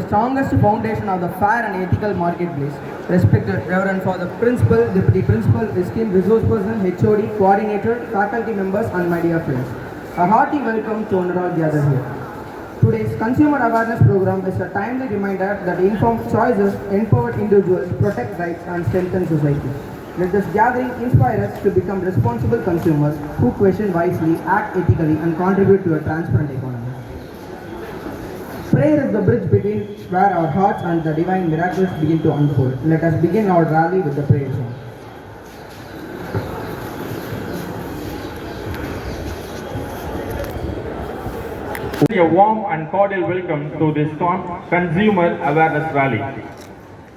strongest foundation of the fair and ethical marketplace. Respected Reverend Father Principal, Deputy Principal, esteemed resource person, HOD, coordinator, faculty members, and my dear friends. A hearty welcome to all gathered here. Today's consumer awareness program is a timely reminder that informed choices empower individuals, protect rights, and strengthen society. Let this gathering inspire us to become responsible consumers who question wisely, act ethically, and contribute to a transparent economy. Prayer is the bridge between where our hearts and the divine miracles begin to unfold. Let us begin our rally with the prayer song. A warm and cordial welcome to this consumer awareness rally.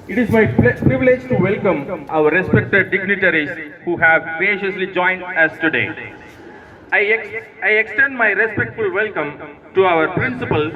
It is my privilege to welcome our respected dignitaries who have graciously joined us today. I extend my respectful welcome to our principal,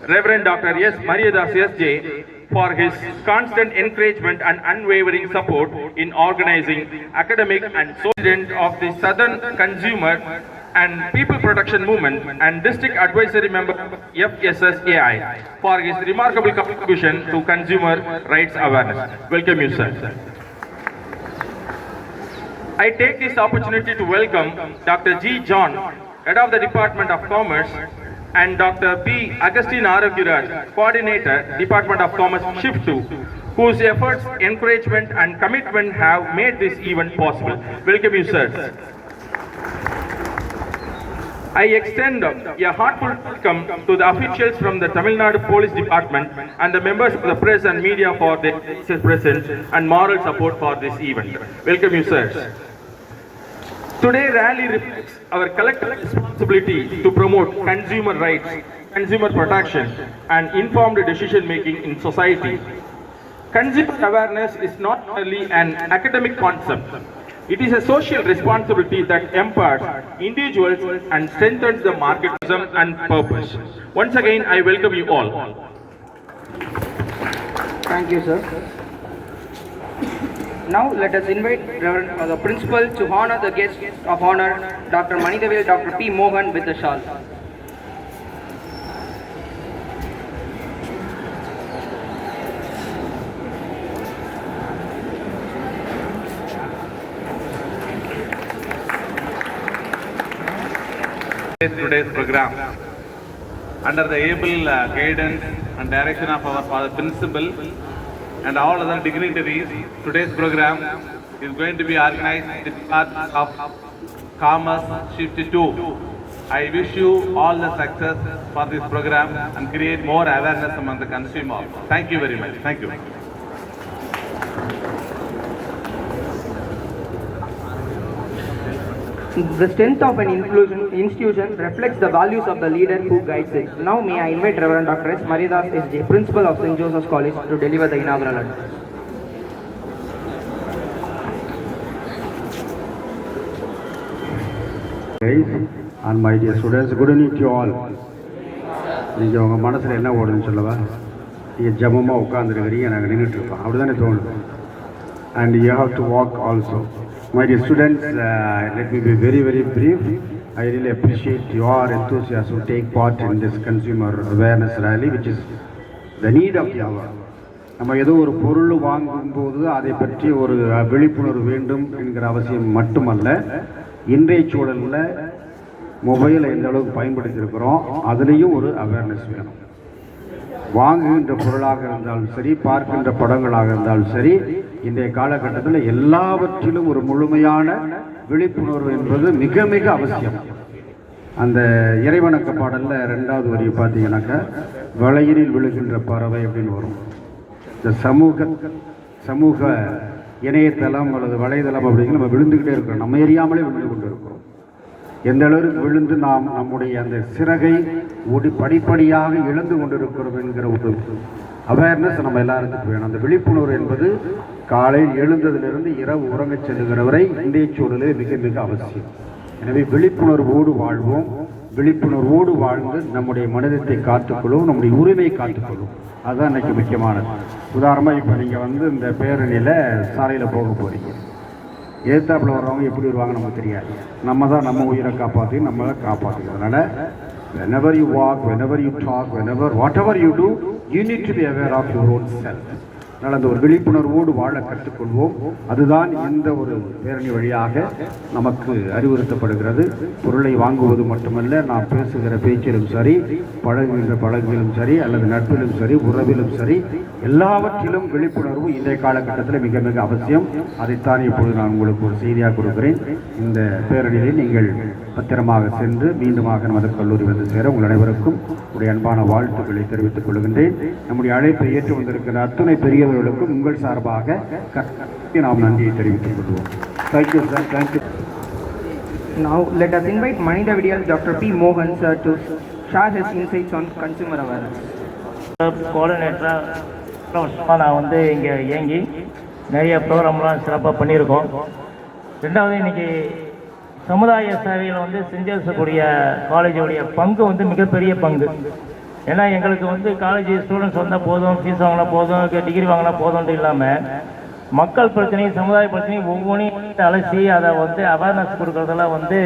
Reverend Dr. S. Mariadas S.J., for his constant encouragement and unwavering support in organizing academic and social of the Southern Consumer and People Protection Movement, and District Advisory Member FSSAI for his remarkable contribution to consumer rights awareness. Welcome you, sir. I take this opportunity to welcome Dr. G. John, Head of the Department of Commerce, and Dr. B. Agustin Aragiraj, Coordinator, Department of Commerce Shift 2, whose efforts, encouragement, and commitment have made this event possible. Welcome you, sir. I extend a heartfelt welcome to the officials from the Tamil Nadu Police Department and the members of the press and media for their presence and moral support for this event. Welcome you, sir. Today rally reflects our collective responsibility to promote consumer rights, consumer protection, and informed decision making in society. Consumer awareness is not merely an academic concept. It is a social responsibility that empowers individuals and strengthens the marketism and purpose. Once again, I welcome you all. Thank you, sir. Now let us invite the principal to honor the guest of honor, Dr. Manidavel, Dr. P. Mohan with the shawl. Today's program under the able guidance and direction of our Father Principal and all other dignitaries. Today's program is going to be organized in the Department of Commerce Shift 2. I wish you all the success for this program and create more awareness among the consumer. Thank you very much. Thank you. The strength of an institution reflects the values of the leader who guides it. Now may I invite Reverend Dr. S. Mariadas S.J., Principal of St. Joseph's College, to deliver the inaugural address. And my dear students, good evening to you all. நீங்கள் உங்கள் மனசில் என்ன ஓடுன்னு சொல்லவா? நீங்கள் ஜபமாக உட்காந்துருக்கிறீங்க, நாங்கள் நின்றுட்டுருக்கோம், அப்படி தானே தோணுது. And you have to walk also. My dear students, let me be very, very brief. I really appreciate your enthusiasm to take part in this consumer awareness rally, which is the need of the hour. நம்ம ஏதோ ஒரு பொருள் வாங்கும்போது அதை பற்றி ஒரு விழிப்புணர்வு வேண்டும் என்கிற அவசியம் மட்டுமல்ல, இன்றைய சூழலில் மொபைலை எந்த அளவுக்கு பயன்படுத்தி இருக்கிறோம், அதுலேயும் ஒரு அவேர்னஸ் வேணும். வாங்குகின்ற பொருளாக இருந்தாலும் சரி, பார்க்கின்ற படங்களாக இருந்தாலும் சரி, இன்றைய காலகட்டத்தில் எல்லாவற்றிலும் ஒரு முழுமையான விழிப்புணர்வு என்பது மிக மிக அவசியம். அந்த இறைவணக்க பாடலில் 2வது வரி பார்த்தீங்கன்னாக்கா, வளையினில் விழுகின்ற பறவை அப்படின்னு வரும். இந்த சமூக இணையதளம் அல்லது வலைதளம் அப்படிங்கிற நம்ம விழுந்துக்கிட்டே இருக்கிறோம், நம்ம எரியாமலே விழுந்து கொண்டு இருக்கிறோம். எந்த அளவுக்கு விழுந்து நாம் நம்முடைய அந்த சிறகை படிப்படியாக இழந்து கொண்டிருக்கிறோம் என்கிற ஒரு அவேர்னஸ் நம்ம எல்லாருக்கும் வேணும். அந்த விழிப்புணர்வு என்பது காலையில் எழுந்ததிலிருந்து இரவு உறங்கச் செல்லுகிற வரை இன்றைய சூழலில் மிக மிக அவசியம். எனவே விழிப்புணர்வோடு வாழ்வோம், விழிப்புணர்வோடு வாழ்ந்து நம்முடைய மனிதத்தை காத்துக்கொள்ளும், நம்முடைய உரிமையை காத்துக்கொள்ளும். அதுதான் இன்றைக்கி முக்கியமானது. உதாரணமாக இப்போ நீங்கள் இந்த பேரணியில் சாலையில் போக போகிறீங்க, ஏத்தாப்பில் வர்றவங்க எப்படி வருவாங்க நமக்கு தெரியாது. நம்ம தான் நம்ம உயிரை காப்பாற்றி நம்மளை காப்பாற்றுறோம். அதனால் whenever you walk, whenever you talk, whatever you do, you need to be aware of your own self. அதனால் அந்த ஒரு விழிப்புணர்வோடு வாழ கற்றுக்கொள்வோம். அதுதான் இந்த ஒரு பேரணி வழியாக நமக்கு அறிவுறுத்தப்படுகிறது. பொருளை வாங்குவது மட்டுமல்ல, நாம் பேசுகிற பேச்சிலும் சரி, பழகுகின்ற பழகிலும் சரி, அல்லது நட்பிலும் சரி, உறவிலும் சரி, எல்லாவற்றிலும் விழிப்புணர்வு இன்றைய காலகட்டத்தில் மிக மிக அவசியம். அதைத்தான் இப்பொழுது நான் உங்களுக்கு ஒரு செய்தியாக கொடுக்கிறேன். இந்த பேரணியை நீங்கள் பத்திரமாக சென்று மீண்டுமாக நமது கல்லூரி வந்து சேர உங்கள் அனைவருக்கும் உடைய அன்பான வாழ்த்துக்களை தெரிவித்துக் கொள்கின்றேன். நம்முடைய அழைப்பை ஏற்று வந்திருக்கிற அத்துணை பெரியவர்களுக்கும் உங்கள் சார்பாக நாம் நன்றியை தெரிவித்துக் கொள்வோம். Thank you sir, thank you. Now let us invite Manida Vidiyal Dr. P. Mohan sir to share his insights on consumer awareness. கோஆர்டினேட்டராக நான் வந்து இங்கே இயங்கி நிறைய ப்ரோக்ராம்லாம் சிறப்பாக பண்ணியிருக்கோம். ரெண்டாவது இன்றைக்கி சமுதாய சேவையில் வந்து செஞ்சிருக்கக்கூடிய காலேஜோடைய பங்கு வந்து மிகப்பெரிய பங்கு. ஏன்னா எங்களுக்கு வந்து காலேஜ் ஸ்டூடெண்ட்ஸ் வந்தால் போதும், ஃபீஸ் வாங்கினா போதும், டிகிரி வாங்கினா போதும்ன்ட்டு இல்லாமல் மக்கள் பிரச்சனையும் சமுதாய பிரச்சனையும் ஒவ்வொன்றையும் அலசி அதை வந்து அவேர்னஸ் கொடுக்குறதெல்லாம் வந்து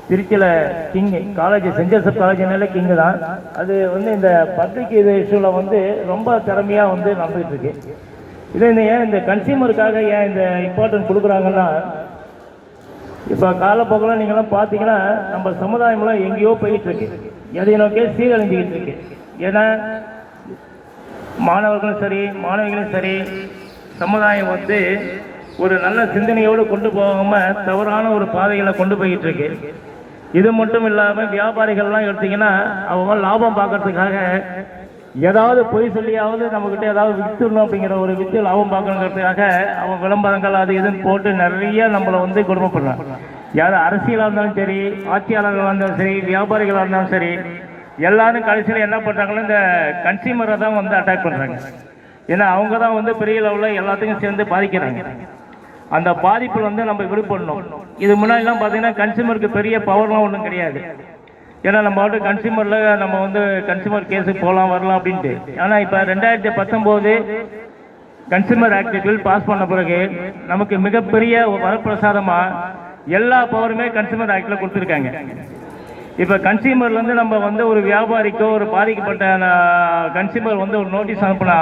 திருச்சியில் கிங்கு காலேஜ், சென்ட் ஜோசப் காலேஜ்னால கிங்கு தான். அது வந்து இந்த பப்ளிக் இது இஷ்யூவில் வந்து ரொம்ப திறமையாக வந்து நடந்துகிட்டு இருக்கு. இதை ஏன் இந்த கன்சியூமருக்காக ஏன் இந்த இம்பார்ட்டன்ட் கொடுக்குறாங்கன்னா, இப்போ காலப்போக்கில் நீங்களாம் பார்த்தீங்கன்னா நம்ம சமுதாயம்லாம் எங்கேயோ போயிட்டுருக்கு, எதை நோக்கி சீரழிஞ்சிக்கிட்டு இருக்கு. ஏன்னா மாணவர்களும் சரி, மாணவிகளும் சரி, சமுதாயம் வந்து ஒரு நல்ல சிந்தனையோடு கொண்டு போகாமல் தவறான ஒரு பாதைகளை கொண்டு போய்கிட்டு இருக்கு. இது மட்டும் இல்லாமல் வியாபாரிகள்லாம் எடுத்திங்கன்னா அவங்க லாபம் பார்க்கறதுக்காக ஏதாவது பொய் சொல்லியாவது நம்மக்கிட்ட ஏதாவது விற்றுணும் அப்படிங்கிற ஒரு வித்து லாபம் பார்க்கணுங்கிறதுக்காக அவங்க விளம்பரங்கள் அது இதுன்னு போட்டு நிறைய நம்மளை வந்து கொடுமைப்படுறாங்க. யார் அரசியலாக இருந்தாலும் சரி, ஆட்சியாளர்களாக இருந்தாலும் சரி, வியாபாரிகளாக இருந்தாலும் சரி, எல்லாரும் கடைசியில் என்ன பண்ணுறாங்கன்னா இந்த கன்சியூமரை தான் வந்து அட்டாக் பண்ணுறாங்க. ஏன்னா அவங்க தான் வந்து பெரிய லெவலில் எல்லாத்துக்கும் சேர்ந்து பாதிக்கிறாங்க. அந்த பாதிப்பில் வந்து நம்ம விடுபடணும். இது முன்னாடிலாம் பார்த்தீங்கன்னா கன்சியூமருக்கு பெரிய பவர்லாம் ஒன்றும் கிடையாது. ஏன்னா நம்ம வந்து கன்சியூமரில் நம்ம வந்து கன்சியூமர் கேஸுக்கு போகலாம் வரலாம் அப்படின்ட்டு. ஆனால் இப்போ 2019 கன்சியூமர் ஆக்ட் பில் பாஸ் பண்ண பிறகு நமக்கு மிகப்பெரிய வரப்பிரசாதமாக எல்லா பவருமே கன்சியூமர் ஆக்டில் கொடுத்துருக்காங்க. இப்போ கன்சியூமர்லேருந்து நம்ம வந்து ஒரு வியாபாரிக்கோ ஒரு பாதிக்கப்பட்ட கன்சியூமர் வந்து ஒரு நோட்டீஸ் அனுப்புனா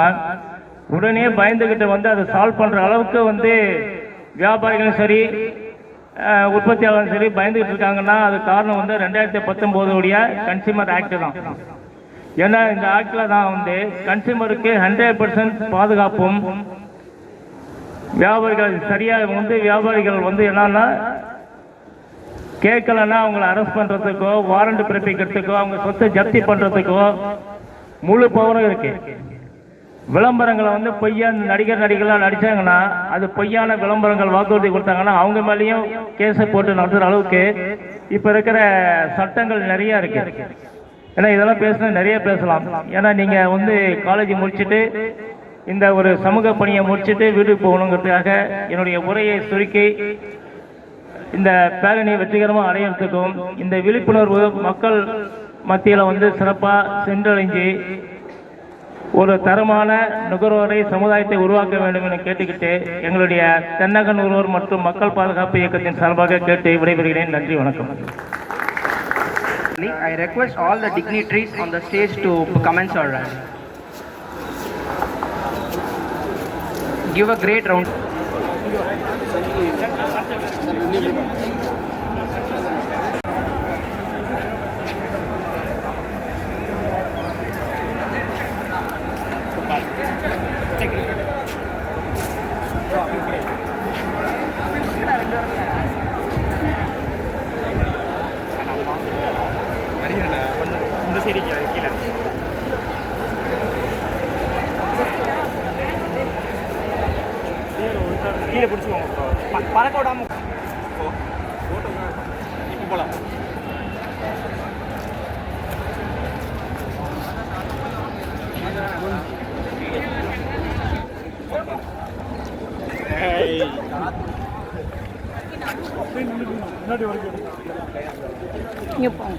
உடனே பயந்துக்கிட்டு வந்து அதை சால்வ் பண்ணுற அளவுக்கு வந்து வியாபாரிகளும் சரி, உற்பத்தியாளரும் சரி பயந்துகிட்டு இருக்காங்கன்னா அது காரணம் வந்து 2019 கன்சியூமர் ஆக்ட் தான். ஏன்னா இந்த ஆக்டில் தான் வந்து கன்சியூமருக்கு 100% பாதுகாப்பும், வியாபாரிகள் சரியாக வந்து வியாபாரிகள் வந்து என்னன்னா கேட்கலன்னா அவங்கள அரெஸ்ட் பண்ணுறதுக்கோ, வாரண்ட் பிறப்பிக்கிறதுக்கோ, அவங்க சொத்தை ஜப்தி பண்ணுறதுக்கோ முழு பவரும் இருக்கு. விளம்பரங்களை வந்து பொய்யா நடிகர்களாக நடித்தாங்கன்னா அது பொய்யான விளம்பரங்கள் வாக்குறுதி கொடுத்தாங்கன்னா அவங்க மேலேயும் கேஸை போட்டு நடத்துகிற அளவுக்கு இப்போ இருக்கிற சட்டங்கள் நிறையா இருக்கு. ஏன்னா இதெல்லாம் பேசினா நிறைய பேசலாம். ஏன்னா நீங்கள் வந்து காலேஜ் முடிச்சுட்டு இந்த ஒரு சமூக பணியை முடிச்சுட்டு வீட்டுக்கு போகணுங்கிறதுக்காக என்னுடைய உரையை சுருக்கி இந்த பேரணியை வெற்றிகரமாக அடையிறதுக்கும் இந்த விழிப்புணர்வு மக்கள் மத்தியில் வந்து சிறப்பாக சென்றடைஞ்சு ஒரு தரமான நுகர்வோரை சமுதாயத்தை உருவாக்க வேண்டும் என கேட்டுக்கிட்டு எங்களுடைய தென்னக நுகர்வோர் மற்றும் மக்கள் பாதுகாப்பு இயக்கத்தின் சார்பாக கேட்டு விடைபெறுகிறேன். நன்றி, வணக்கம். I request all the dignitaries on the stage to commence our rally. Give a great round. கீழே பிடிச்சிக்கோங்க, பறக்க விடாம இப்போ போகலாம். முன்னாடி வரைக்கும் இங்கே போங்க.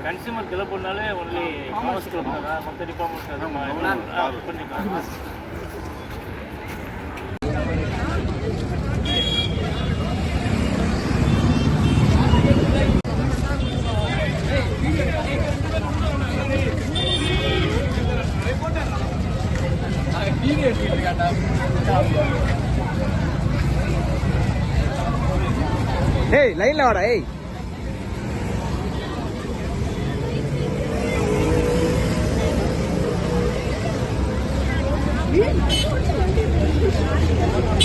கன்சியூமர் கிளப்னாலே ஒன்லி காமர்ஸ் கிளப் தான், மற்ற டிபார்ட்மெண்ட்ஸ் தான் பண்ணிக்கலாம். ஏய் லைன்ல வாடா ஏய். Yeah.